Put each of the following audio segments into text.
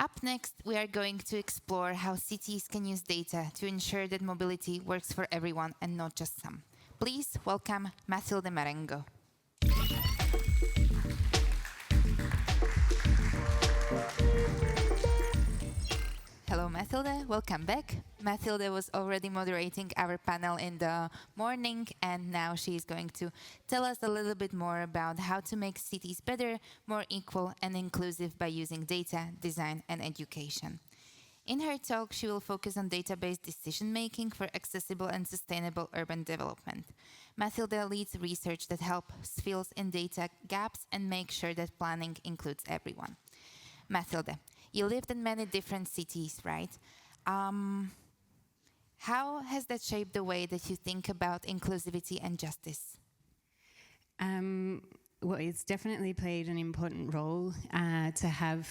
Up next, we are going to explore how cities can use data to ensure that mobility works for everyone and not just some. Please welcome Mathilde Marengo. Hello, Mathilde. Welcome back. Mathilde was already moderating our panel in the morning, and now she is going to tell us a little bit more about how to make cities better, more equal and inclusive by using data, design and education. In her talk, she will focus on data-based decision-making for accessible and sustainable urban development. Mathilde leads research that helps fill in data gaps and make sure that planning includes everyone. Mathilde, you lived in many different cities, right? How has that shaped the way that you think about inclusivity and justice? Well, it's definitely played an important role to have,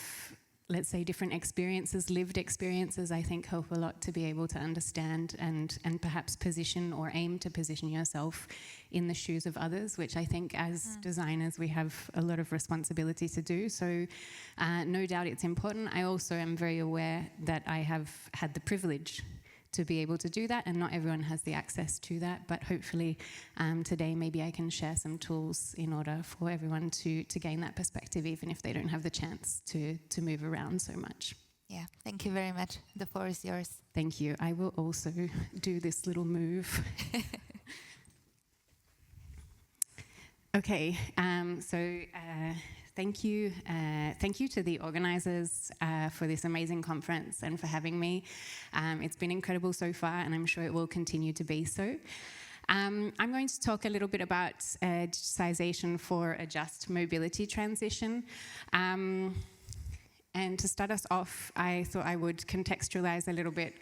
let's say, different experiences, lived experiences, I think help a lot to be able to understand and perhaps position or aim to position yourself in the shoes of others, which I think as designers we have a lot of responsibility to do. So no doubt it's important. I also am very aware that I have had the privilege to be able to do that, and not everyone has the access to that, but hopefully today maybe I can share some tools in order for everyone to gain that perspective, even if they don't have the chance to move around so much. Yeah, thank you very much. The floor is yours. Thank you. I will also do this little move. Okay, thank you to the organisers for this amazing conference and for having me. It's been incredible so far, and I'm sure it will continue to be so. I'm going to talk a little bit about digitisation for a just mobility transition. And to start us off, I thought I would contextualise a little bit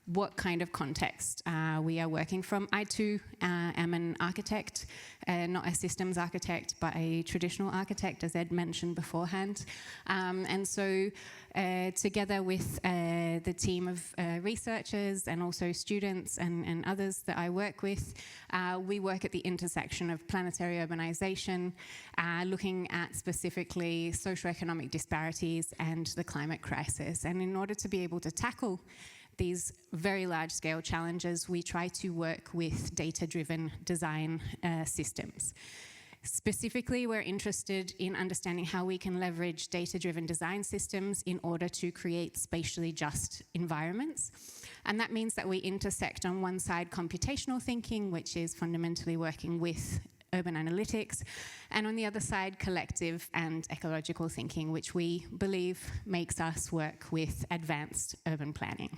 what kind of context we are working from. I too am an architect, not a systems architect, but a traditional architect, as Ed mentioned beforehand. And so together with the team of researchers and also students and others that I work with, we work at the intersection of planetary urbanization, looking at specifically socioeconomic disparities and the climate crisis. And in order to be able to tackle these very large-scale challenges, we try to work with data-driven design systems. Specifically, we're interested in understanding how we can leverage data-driven design systems in order to create spatially just environments. And that means that we intersect on one side computational thinking, which is fundamentally working with urban analytics, and on the other side, collective and ecological thinking, which we believe makes us work with advanced urban planning.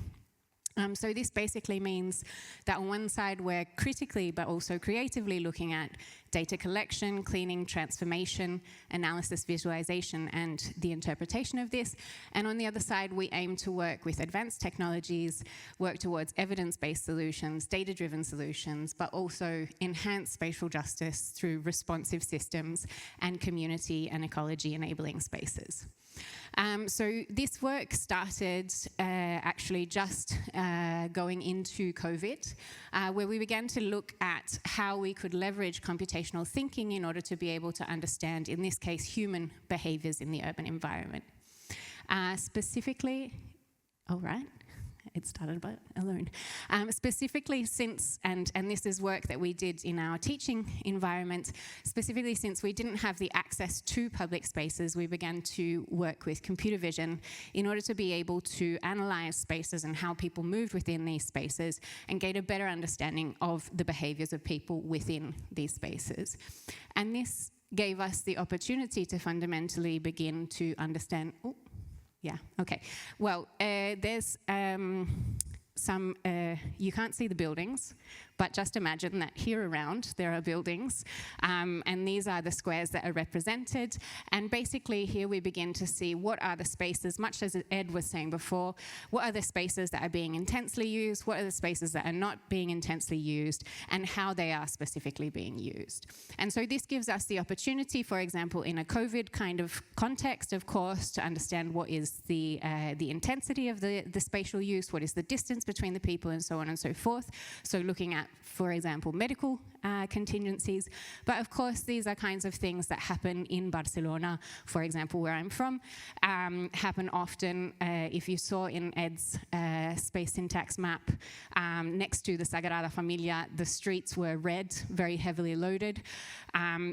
So this basically means that on one side we're critically but also creatively looking at data collection, cleaning, transformation, analysis, visualization, and the interpretation of this. And on the other side, we aim to work with advanced technologies, work towards evidence-based solutions, data-driven solutions, but also enhance spatial justice through responsive systems and community and ecology enabling spaces. So this work started actually just going into COVID, where we began to look at how we could leverage computational thinking in order to be able to understand, in this case, human behaviors in the urban environment. Specifically, all right. It started by alone. Specifically since, and this is work that we did in our teaching environment, specifically since we didn't have the access to public spaces, we began to work with computer vision in order to be able to analyze spaces and how people moved within these spaces and gain a better understanding of the behaviors of people within these spaces. And this gave us the opportunity to fundamentally begin to understand, yeah, okay. Well, there's some, you can't see the buildings, but just imagine that here around there are buildings, and these are the squares that are represented. And basically here we begin to see what are the spaces, much as Ed was saying before, what are the spaces that are being intensely used, what are the spaces that are not being intensely used, and how they are specifically being used. And so this gives us the opportunity, for example, in a COVID kind of context, of course, to understand what is the intensity of the spatial use, what is the distance between the people, and so on and so forth. So looking at, for example, medical contingencies. But of course, these are kinds of things that happen in Barcelona, for example, where I'm from, happen often if you saw in Ed's space syntax map, next to the Sagrada Familia, the streets were red, very heavily loaded.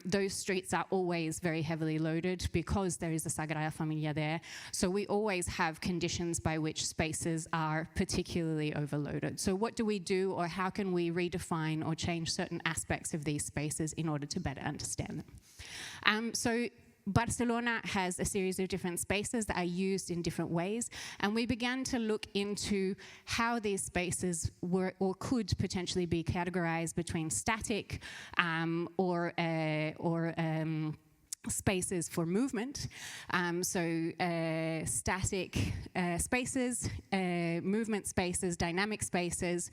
Those streets are always very heavily loaded because there is a Sagrada Familia there. So we always have conditions by which spaces are particularly overloaded. So what do we do, or how can we redefine or change certain aspects of these spaces in order to better understand them? So Barcelona has a series of different spaces that are used in different ways, and we began to look into how these spaces were or could potentially be categorized between static or spaces for movement. Static spaces, movement spaces, dynamic spaces,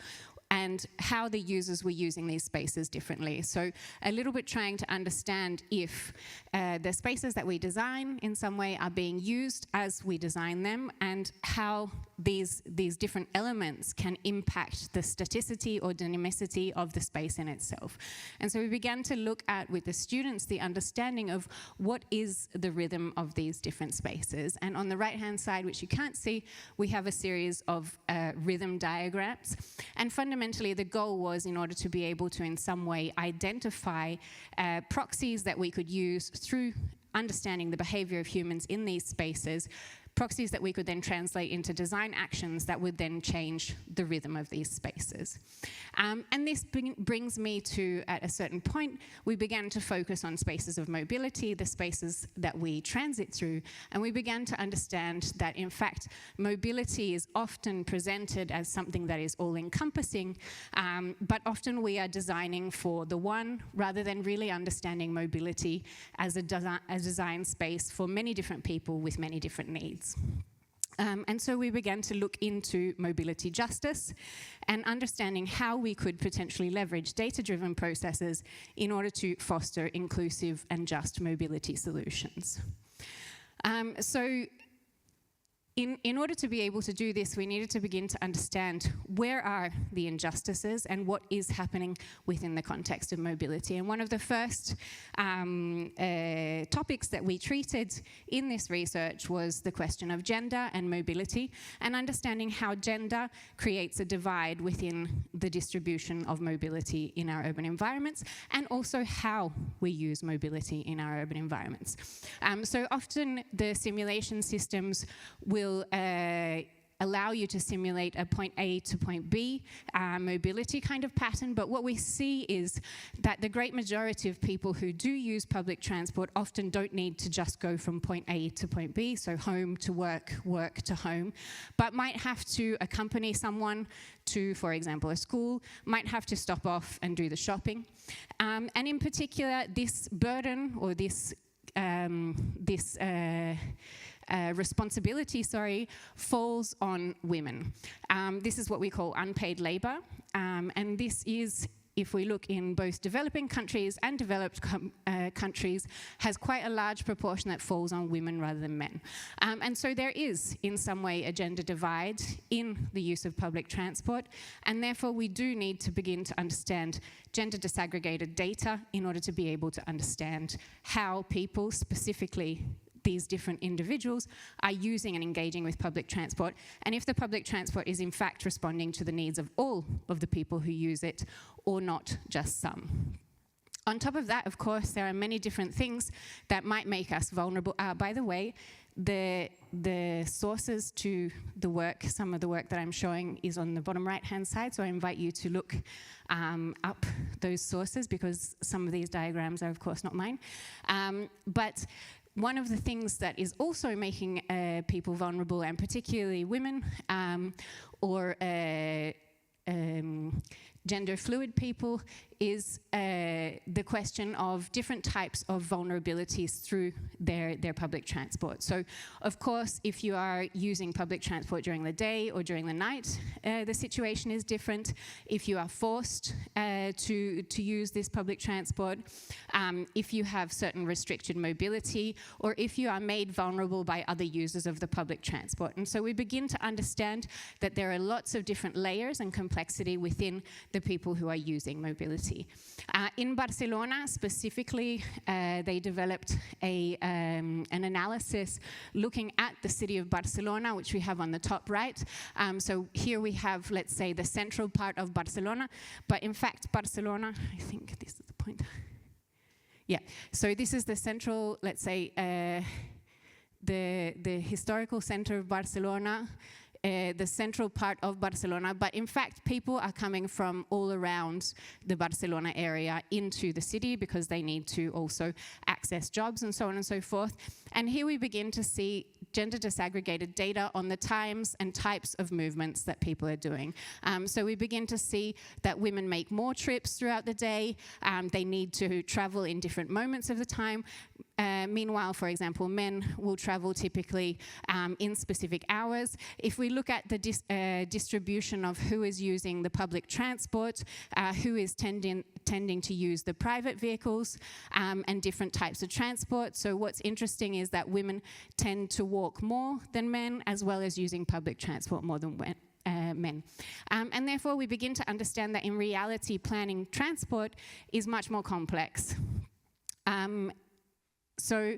and how the users were using these spaces differently. So a little bit trying to understand if the spaces that we design in some way are being used as we design them, and how these different elements can impact the staticity or dynamicity of the space in itself. And so we began to look at, with the students, the understanding of what is the rhythm of these different spaces. And on the right-hand side, which you can't see, we have a series of rhythm diagrams. And fundamentally, the goal was, in order to be able to in some way identify proxies that we could use through understanding the behavior of humans in these spaces, proxies that we could then translate into design actions that would then change the rhythm of these spaces. And this brings me to, at a certain point, we began to focus on spaces of mobility, the spaces that we transit through, and we began to understand that, in fact, mobility is often presented as something that is all-encompassing, but often we are designing for the one, rather than really understanding mobility as a design space for many different people with many different needs. And so we began to look into mobility justice and understanding how we could potentially leverage data-driven processes in order to foster inclusive and just mobility solutions. In order to be able to do this, we needed to begin to understand where are the injustices and what is happening within the context of mobility. And one of the first topics that we treated in this research was the question of gender and mobility, and understanding how gender creates a divide within the distribution of mobility in our urban environments, and also how we use mobility in our urban environments. So often the simulation systems will allow you to simulate a point A to point B mobility kind of pattern, but what we see is that the great majority of people who do use public transport often don't need to just go from point A to point B, so home to work, work to home, but might have to accompany someone to, for example, a school, might have to stop off and do the shopping. And in particular, this burden or this responsibility, falls on women. This is what we call unpaid labor, and this is, if we look in both developing countries and developed countries, has quite a large proportion that falls on women rather than men. And so there is, in some way, a gender divide in the use of public transport, and therefore we do need to begin to understand gender disaggregated data in order to be able to understand how people, specifically these different individuals, are using and engaging with public transport, and if the public transport is in fact responding to the needs of all of the people who use it, or not just some. On top of that, of course, there are many different things that might make us vulnerable. By the way, the sources to the work, some of the work that I'm showing is on the bottom right-hand side, so I invite you to look up those sources, because some of these diagrams are, of course, not mine. But one of the things that is also making people vulnerable, and particularly women or gender fluid people, is the question of different types of vulnerabilities through their public transport. So, of course, if you are using public transport during the day or during the night, the situation is different. If you are forced to use this public transport, if you have certain restricted mobility, or if you are made vulnerable by other users of the public transport. And so we begin to understand that there are lots of different layers and complexity within the people who are using mobility. In Barcelona specifically, they developed an analysis looking at the city of Barcelona, which we have on the top right. So here we have, let's say, the central part of Barcelona, but in fact, Barcelona, I think this is the point. Yeah, so this is the central, let's say, the historical center of Barcelona, the central part of Barcelona, but in fact people are coming from all around the Barcelona area into the city because they need to also access jobs and so on and so forth. And here we begin to see gender disaggregated data on the times and types of movements that people are doing. So we begin to see that women make more trips throughout the day, they need to travel in different moments of the time. Meanwhile, for example, men will travel typically in specific hours. If we look at the distribution of who is using the public transport, who is tending to use the private vehicles, and different types of transport. So what's interesting is that women tend to walk more than men, as well as using public transport more than men. And therefore, we begin to understand that in reality, planning transport is much more complex. So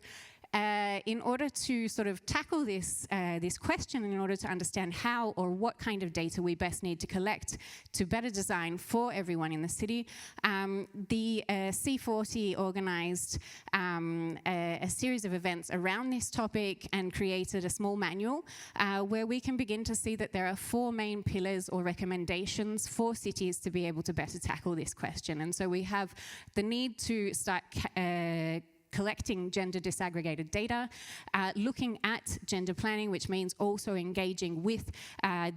in order to sort of tackle this question, in order to understand how or what kind of data we best need to collect to better design for everyone in the city, the C40 organized a series of events around this topic and created a small manual where we can begin to see that there are 4 main pillars or recommendations for cities to be able to better tackle this question. And so we have the need to start collecting gender disaggregated data, looking at gender planning, which means also engaging with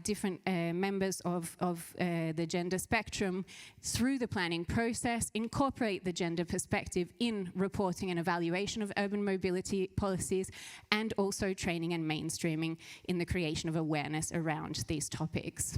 different members of the gender spectrum through the planning process, incorporate the gender perspective in reporting and evaluation of urban mobility policies, and also training and mainstreaming in the creation of awareness around these topics.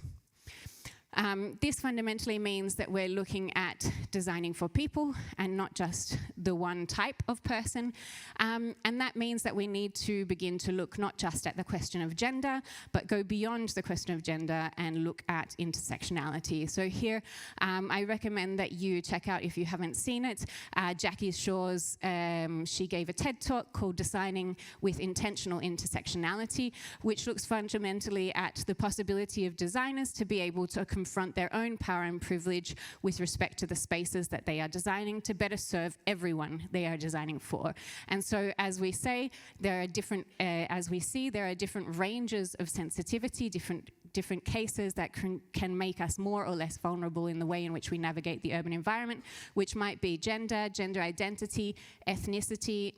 This fundamentally means that we're looking at designing for people and not just the one type of person. And that means that we need to begin to look not just at the question of gender, but go beyond the question of gender and look at intersectionality. So here, I recommend that you check out, if you haven't seen it, Jackie Shaw's, she gave a TED talk called Designing with Intentional Intersectionality, which looks fundamentally at the possibility of designers to be able to confront their own power and privilege with respect to the spaces that they are designing to better serve everyone they are designing for. And so, as we say, there are different, as we see, there are different ranges of sensitivity, different cases that can make us more or less vulnerable in the way in which we navigate the urban environment, which might be gender, gender identity, ethnicity,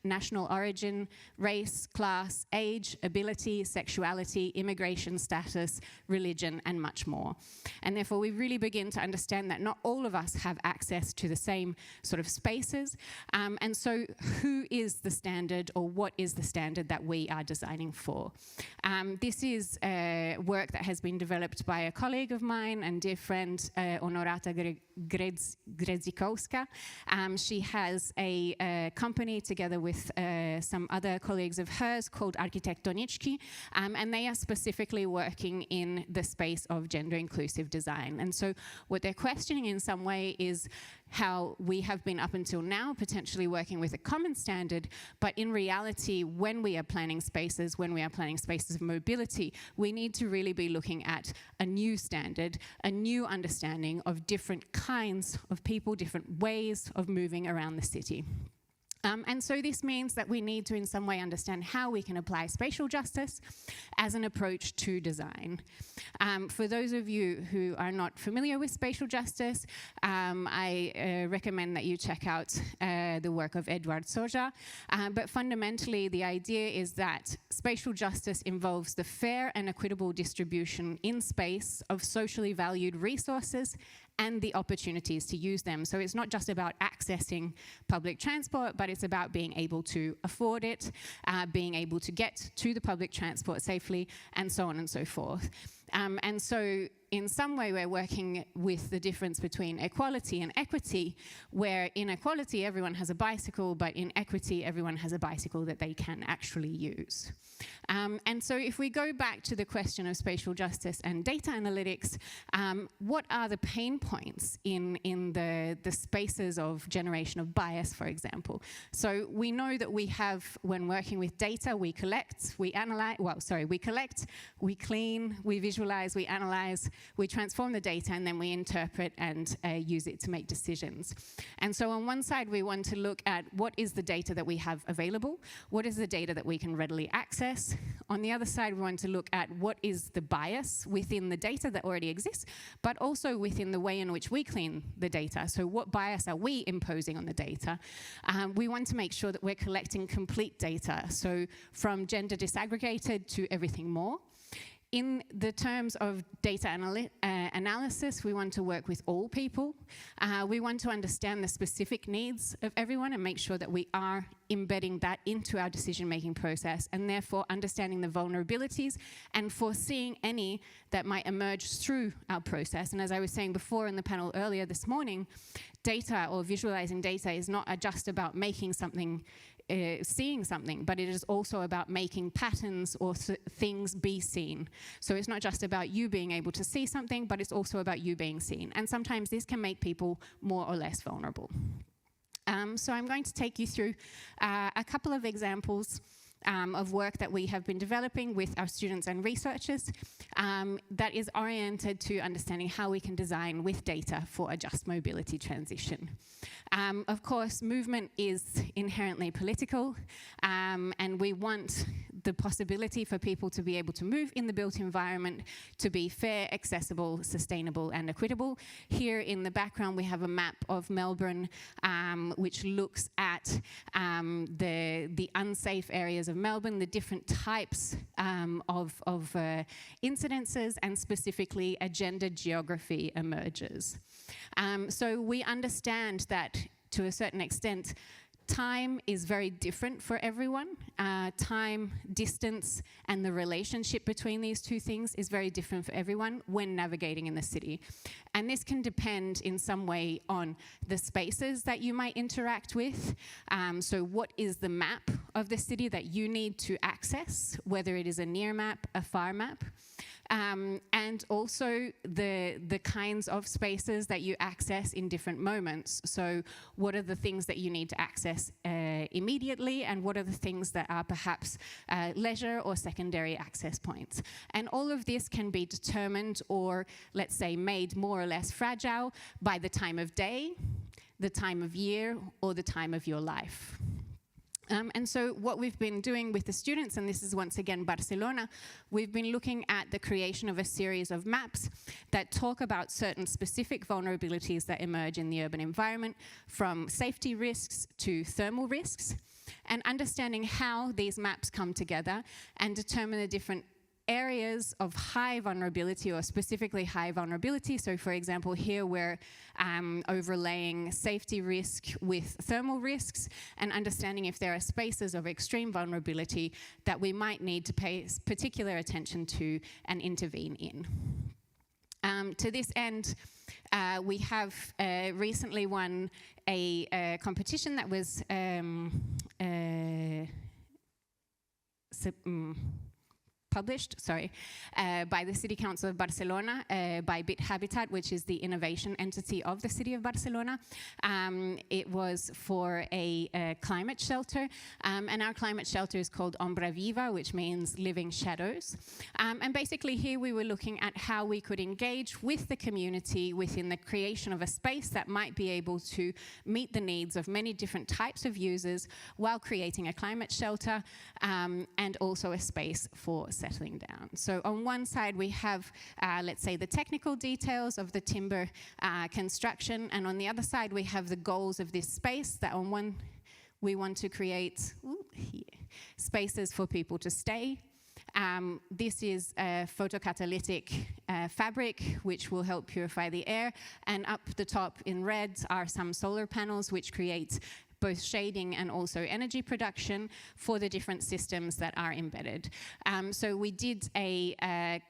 national origin, race, class, age, ability, sexuality, immigration status, religion, and much more. And therefore, we really begin to understand that not all of us have access to the same sort of spaces. And so who is the standard, or what is the standard that we are designing for? This is work that has been developed by a colleague of mine and dear friend, Honorata Gredzikowska. She has a company together with some other colleagues of hers called Architektoniczki, and they are specifically working in the space of gender inclusive design. And so what they're questioning in some way is how we have been up until now potentially working with a common standard, but in reality, when we are planning spaces, of mobility, we need to really be looking at a new standard, a new understanding of different kinds of people, different ways of moving around the city. And so this means that we need to in some way understand how we can apply spatial justice as an approach to design. For those of you who are not familiar with spatial justice, I recommend that you check out the work of Edward Soja. But fundamentally, the idea is that spatial justice involves the fair and equitable distribution in space of socially valued resources and the opportunities to use them. So it's not just about accessing public transport, but it's about being able to afford it, being able to get to the public transport safely, and so on and so forth. And so in some way, we're working with the difference between equality and equity, where in equality, everyone has a bicycle, but in equity, everyone has a bicycle that they can actually use. And so if we go back to the question of spatial justice and data analytics, what are the pain points in the spaces of generation of bias, for example? So we know that we have, when working with data, we collect, we analyze, we collect, we clean, we visualize, we analyze, we transform the data, and then we interpret and use it to make decisions. And so on one side, we want to look at what is the data that we have available, what is the data that we can readily access. On the other side, we want to look at what is the bias within the data that already exists, but also within the way in which we clean the data. So what bias are we imposing on the data? We want to make sure that we're collecting complete data, so from gender disaggregated to everything more. In the terms of data analysis, we want to work with all people. We want to understand the specific needs of everyone and make sure that we are embedding that into our decision-making process, and therefore understanding the vulnerabilities and foreseeing any that might emerge through our process. And as I was saying before in the panel earlier this morning, data or visualizing data is not just about making something seeing something, but it is also about making patterns or things be seen. So it's not just about you being able to see something, but it's also about you being seen. And sometimes this can make people more or less vulnerable. So I'm going to take you through a couple of examples of work that we have been developing with our students and researchers that is oriented to understanding how we can design with data for a just mobility transition. Of course, movement is inherently political, and we want the possibility for people to be able to move in the built environment to be fair, accessible, sustainable, and equitable. Here in the background, we have a map of Melbourne, which looks at the unsafe areas of Melbourne, the different types of incidences, and specifically a gender geography emerges. So we understand that to a certain extent, time is very different for everyone. Time, distance, and the relationship between these two things is very different for everyone when navigating in the city. And this can depend in some way on the spaces that you might interact with. So what is the map of the city that you need to access, whether it is a near map, a far map. And also the kinds of spaces that you access in different moments. So what are the things that you need to access immediately, and what are the things that are perhaps leisure or secondary access points? And all of this can be determined or, let's say, made more or less fragile by the time of day, the time of year, or the time of your life. And so what we've been doing with the students, and this is once again Barcelona, we've been looking at the creation of a series of maps that talk about certain specific vulnerabilities that emerge in the urban environment, from safety risks to thermal risks, and understanding how these maps come together and determine the different areas of high vulnerability, or specifically high vulnerability. So for example, here we're overlaying safety risk with thermal risks and understanding if there are spaces of extreme vulnerability that we might need to pay particular attention to and intervene in. To this end, we have recently won a competition that was published, by the City Council of Barcelona, by Bit Habitat, which is the innovation entity of the City of Barcelona. It was for a climate shelter, and our climate shelter is called Ombra Viva, which means living shadows. And basically here we were looking at how we could engage with the community within the creation of a space that might be able to meet the needs of many different types of users while creating a climate shelter, and also a space for settling down. So on one side we have, let's say, the technical details of the timber construction, and on the other side we have the goals of this space. That on one, we want to create spaces for people to stay. This is a photocatalytic fabric which will help purify the air, and up the top in red are some solar panels which create both shading and also energy production for the different systems that are embedded. So we did a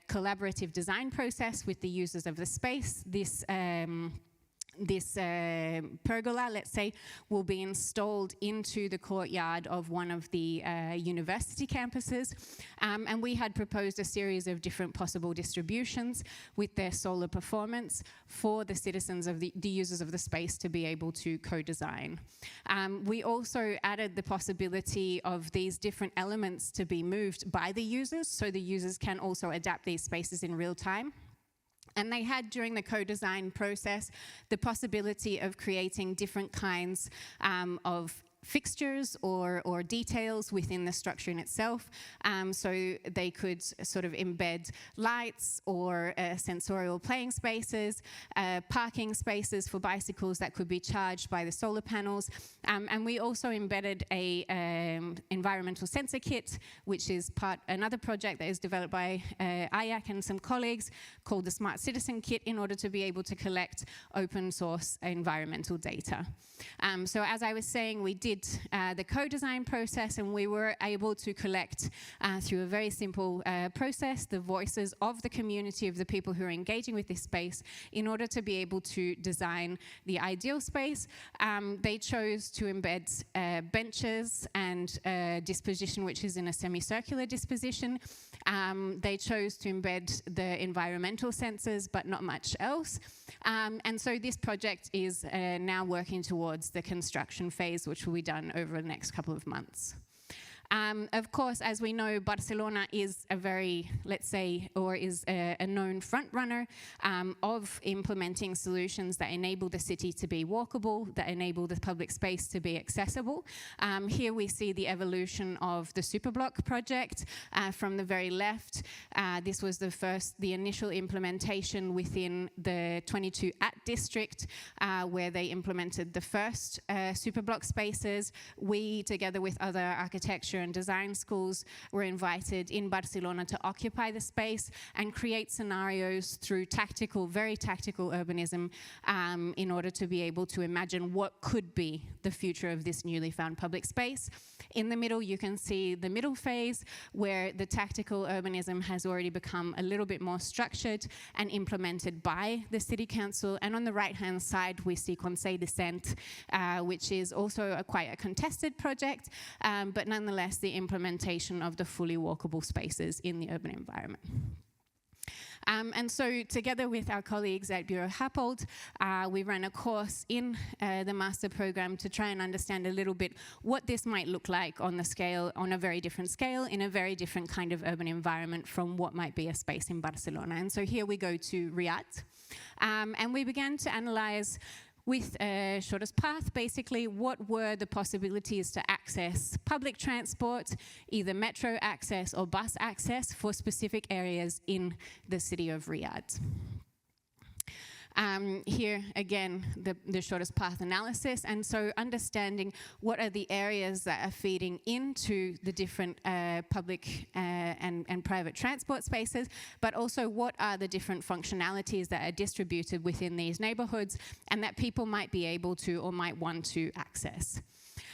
collaborative design process with the users of the space. This pergola, let's say, will be installed into the courtyard of one of the university campuses. And we had proposed a series of different possible distributions with their solar performance for the citizens of the users of the space to be able to co-design. We also added the possibility of these different elements to be moved by the users, so the users can also adapt these spaces in real time. And they had, during the co-design process, the possibility of creating different kinds of fixtures or details within the structure in itself. So they could sort of embed lights or sensorial playing spaces, parking spaces for bicycles that could be charged by the solar panels. And we also embedded a environmental sensor kit, which is another project that is developed by IAC and some colleagues called the Smart Citizen Kit, in order to be able to collect open source environmental data. So as I was saying, we did the co-design process, and we were able to collect through a very simple process the voices of the community, of the people who are engaging with this space, in order to be able to design the ideal space. They chose to embed benches and disposition which is in a semicircular disposition. They chose to embed the environmental sensors, but not much else. And so this project is now working towards the construction phase, which will be done over the next couple of months. Of course, as we know, Barcelona is a very, let's say, or is a known front runner of implementing solutions that enable the city to be walkable, that enable the public space to be accessible. Here we see the evolution of the Superblock project from the very left. This was the initial implementation within the 22 at district, where they implemented the first Superblock spaces. We, together with other architecture and design schools, were invited in Barcelona to occupy the space and create scenarios through very tactical urbanism in order to be able to imagine what could be the future of this newly found public space. In the middle, you can see the middle phase, where the tactical urbanism has already become a little bit more structured and implemented by the city council. And on the right-hand side, we see Conseil de Cent, which is also quite a contested project, but nonetheless the implementation of the fully walkable spaces in the urban environment. And so together with our colleagues at Bureau Happold, we ran a course in the master program to try and understand a little bit what this might look like on a very different scale, in a very different kind of urban environment from what might be a space in Barcelona. And so here we go to Riyadh, and we began to analyze with a shortest path, basically, what were the possibilities to access public transport, either metro access or bus access, for specific areas in the city of Riyadh. Here, again, the shortest path analysis, and so understanding what are the areas that are feeding into the different public and private transport spaces, but also what are the different functionalities that are distributed within these neighborhoods and that people might be able to or might want to access.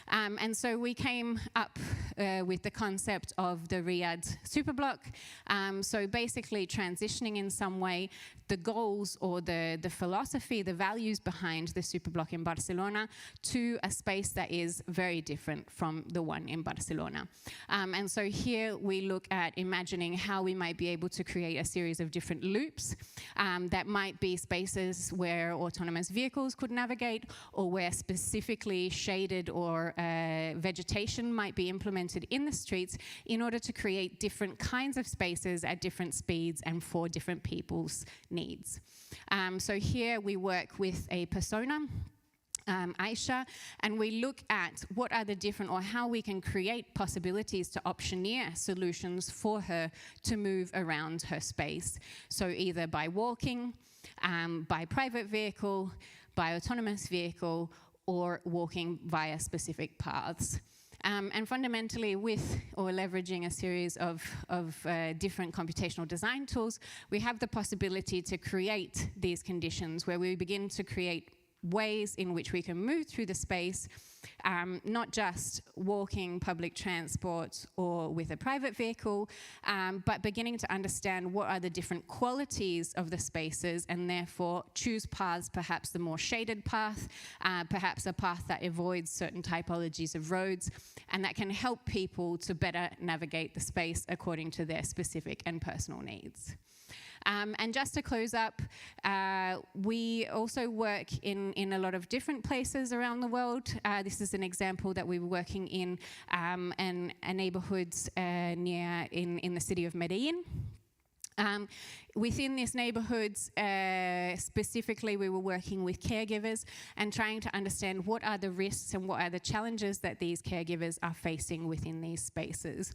And so we came up with the concept of the Riyadh Superblock. So basically transitioning in some way the goals or the philosophy, the values behind the Superblock in Barcelona to a space that is very different from the one in Barcelona. And so here we look at imagining how we might be able to create a series of different loops that might be spaces where autonomous vehicles could navigate, or where specifically shaded or vegetation might be implemented in the streets in order to create different kinds of spaces at different speeds and for different people's needs. So here we work with a persona, Aisha, and we look at what are the different, or how we can create possibilities to optioneer solutions for her to move around her space. So either by walking, by private vehicle, by autonomous vehicle, or walking via specific paths. And fundamentally, with or leveraging a series of different computational design tools, we have the possibility to create these conditions where we begin to create ways in which we can move through the space, not just walking, public transport, or with a private vehicle, but beginning to understand what are the different qualities of the spaces, and therefore choose paths, perhaps the more shaded path, perhaps a path that avoids certain typologies of roads, and that can help people to better navigate the space according to their specific and personal needs. And just to close up, we also work in a lot of different places around the world. This is an example that we were working in a neighborhood in the city of Medellin. Within these neighborhoods, specifically, we were working with caregivers and trying to understand what are the risks and what are the challenges that these caregivers are facing within these spaces.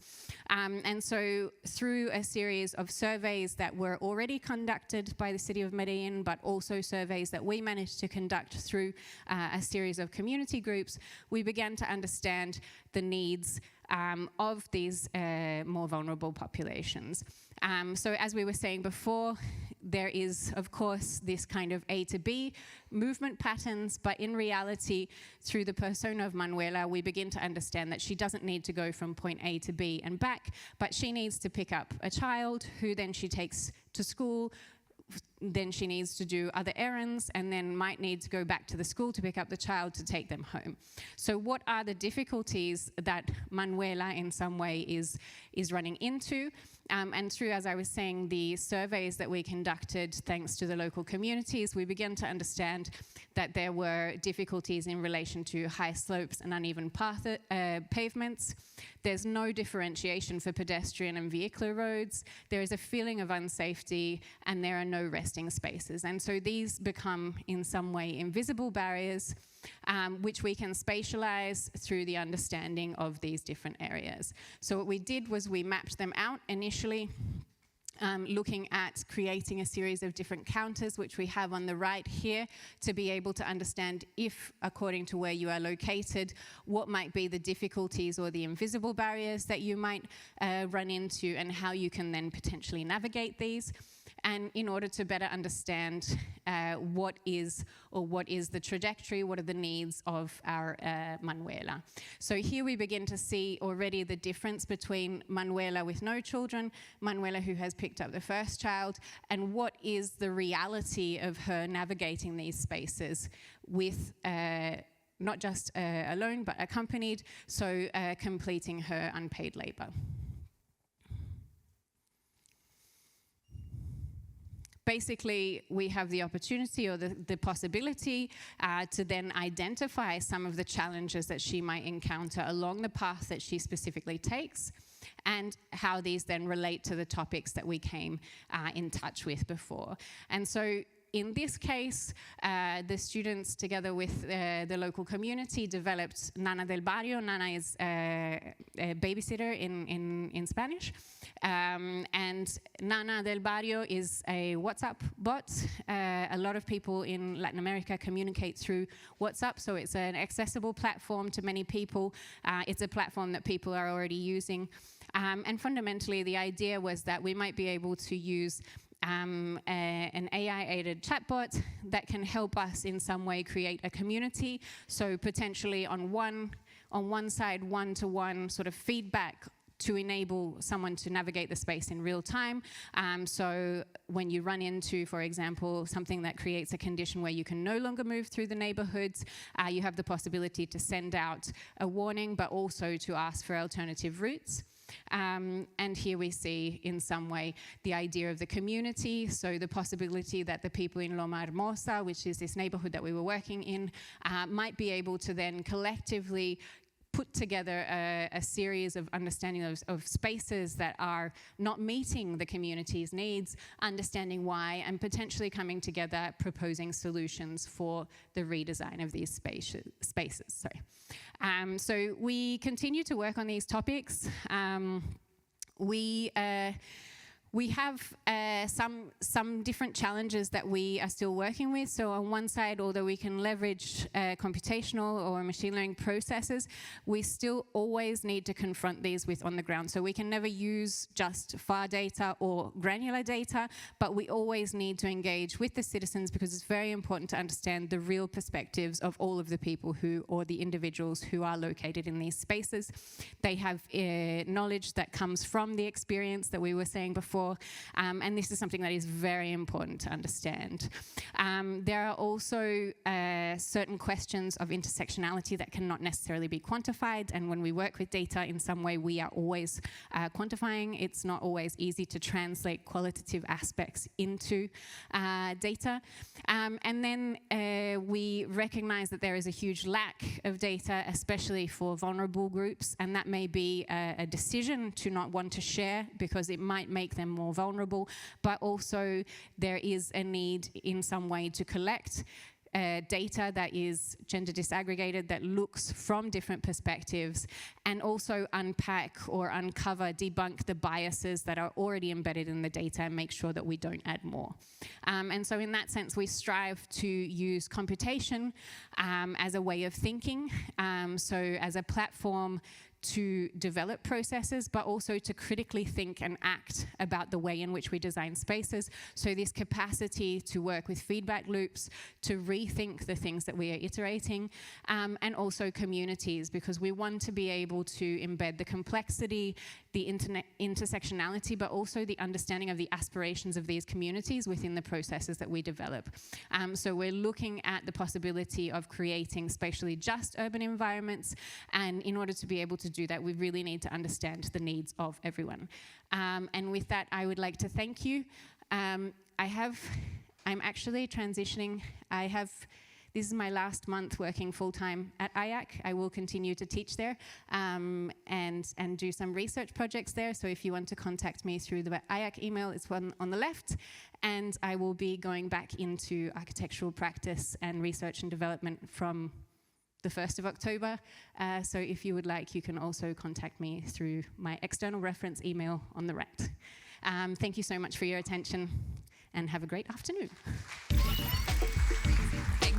And so through a series of surveys that were already conducted by the city of Medellin, but also surveys that we managed to conduct through a series of community groups, we began to understand the needs of these more vulnerable populations. So as we were saying before, there is, of course, this kind of A to B movement patterns, but in reality, through the persona of Manuela, we begin to understand that she doesn't need to go from point A to B and back, but she needs to pick up a child who then she takes to school, then she needs to do other errands, and then might need to go back to the school to pick up the child to take them home. So what are the difficulties that Manuela in some way is running into? And through, as I was saying, the surveys that we conducted, thanks to the local communities, we began to understand that there were difficulties in relation to high slopes and uneven pavements. There's no differentiation for pedestrian and vehicular roads. There is a feeling of unsafety, and there are no resting spaces. And so these become, in some way, invisible barriers, which we can spatialize through the understanding of these different areas. So what we did was we mapped them out initially, looking at creating a series of different counters, which we have on the right here, to be able to understand if, according to where you are located, what might be the difficulties or the invisible barriers that you might run into, and how you can then potentially navigate these. And in order to better understand what is the trajectory, what are the needs of our Manuela. So here we begin to see already the difference between Manuela with no children, Manuela who has picked up the first child, and what is the reality of her navigating these spaces with not just alone, but accompanied, so completing her unpaid labor. Basically, we have the opportunity or the possibility to then identify some of the challenges that she might encounter along the path that she specifically takes, and how these then relate to the topics that we came in touch with before. And so in this case, the students, together with the local community, developed Nana del Barrio. Nana is a babysitter in Spanish. And Nana del Barrio is a WhatsApp bot. A lot of people in Latin America communicate through WhatsApp, so it's an accessible platform to many people. It's a platform that people are already using. And fundamentally, the idea was that we might be able to use an AI-aided chatbot that can help us in some way create a community. So potentially on one side, one-to-one sort of feedback to enable someone to navigate the space in real time. So when you run into, for example, something that creates a condition where you can no longer move through the neighborhoods, you have the possibility to send out a warning, but also to ask for alternative routes. And here we see, in some way, the idea of the community, so the possibility that the people in Loma Hermosa, which is this neighborhood that we were working in, might be able to then collectively put together a series of understanding of spaces that are not meeting the community's needs, understanding why, and potentially coming together, proposing solutions for the redesign of these spaces. So we continue to work on these topics. we have some different challenges that we are still working with. So on one side, although we can leverage computational or machine learning processes, we still always need to confront these with on the ground. So we can never use just FAR data or granular data, but we always need to engage with the citizens, because it's very important to understand the real perspectives of all of the people who, or the individuals who are located in these spaces. They have knowledge that comes from the experience that we were saying before. And this is something that is very important to understand. There are also certain questions of intersectionality that cannot necessarily be quantified, and when we work with data in some way, we are always quantifying. It's not always easy to translate qualitative aspects into data. And then we recognize that there is a huge lack of data, especially for vulnerable groups, and that may be a decision to not want to share because it might make them more vulnerable, but also there is a need in some way to collect data that is gender disaggregated, that looks from different perspectives, and also unpack or uncover, debunk the biases that are already embedded in the data and make sure that we don't add more. And so in that sense, we strive to use computation as a way of thinking, so as a platform to develop processes, but also to critically think and act about the way in which we design spaces. So this capacity to work with feedback loops, to rethink the things that we are iterating, and also communities, because we want to be able to embed the complexity, the intersectionality, but also the understanding of the aspirations of these communities within the processes that we develop. So we're looking at the possibility of creating spatially just urban environments, and in order to be able to do that, we really need to understand the needs of everyone. And with that, I would like to thank you. I'm actually transitioning. This is my last month working full-time at IAC. I will continue to teach there and do some research projects there. So if you want to contact me through the IAC email, it's one on the left. And I will be going back into architectural practice and research and development from the 1st of October. So if you would like, you can also contact me through my external reference email on the right. Thank you so much for your attention, and have a great afternoon.